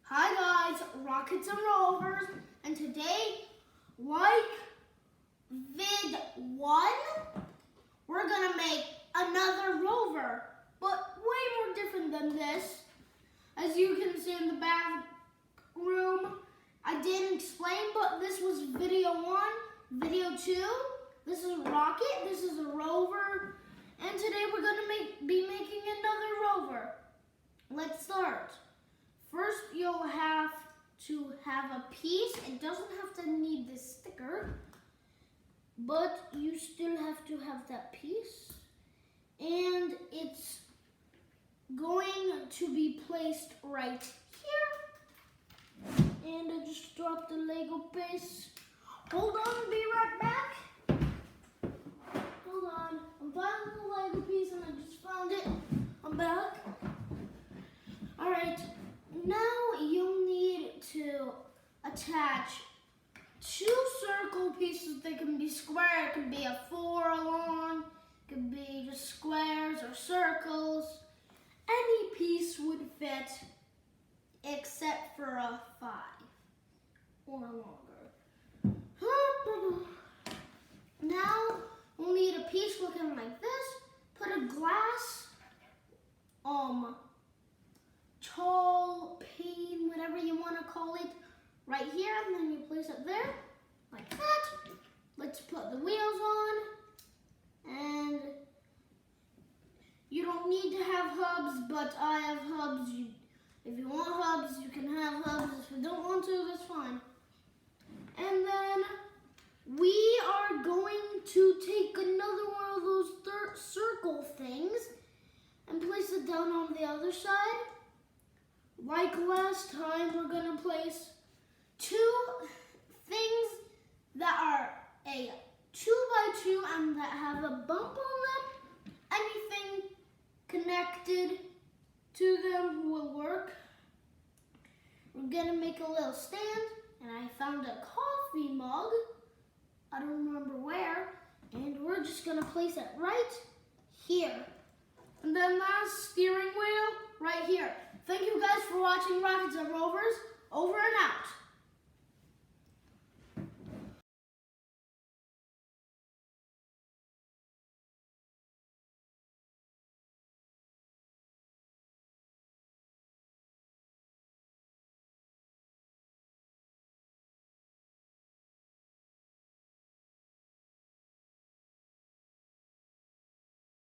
Hi guys, Rockets and Rovers, and today, like vid 1, we're gonna make another rover, but way more different than this. As you can see in the back room, I didn't explain, but this was video 1, video 2. This is a rocket, this is a rover, and today we're gonna be making another rover. Let's start. First, you'll have to have a piece. It doesn't have to need this sticker, but you still have to have that piece. And it's going to be placed right here. And I just dropped the Lego piece. Hold on, be right back. Hold on, I'm finding the Lego piece and I just found it. I'm back. All right. Now you'll need to attach 2 circle pieces. They can be square, it can be a 4 long, it can be just squares or circles. Any piece would fit except for a 5 or longer. Now we'll need a piece looking like this. Put a glass, tall pane, whatever you want to call it, right here, and then you place it there, like that. Let's put the wheels on, and you don't need to have hubs, but I have hubs. If you want hubs, you can have hubs. If you don't want to, that's fine. And then we are going to take another one of those circle things and place it down on the other side. Like last time, we're gonna place 2 things that are a 2x2 and that have a bump on them. Anything connected to them will work. We're gonna make a little stand, and I found a coffee mug. I don't remember where, and we're just gonna place it right here. And then that steering wheel right here. Thank you guys for watching Rockets and Rovers. Over and out.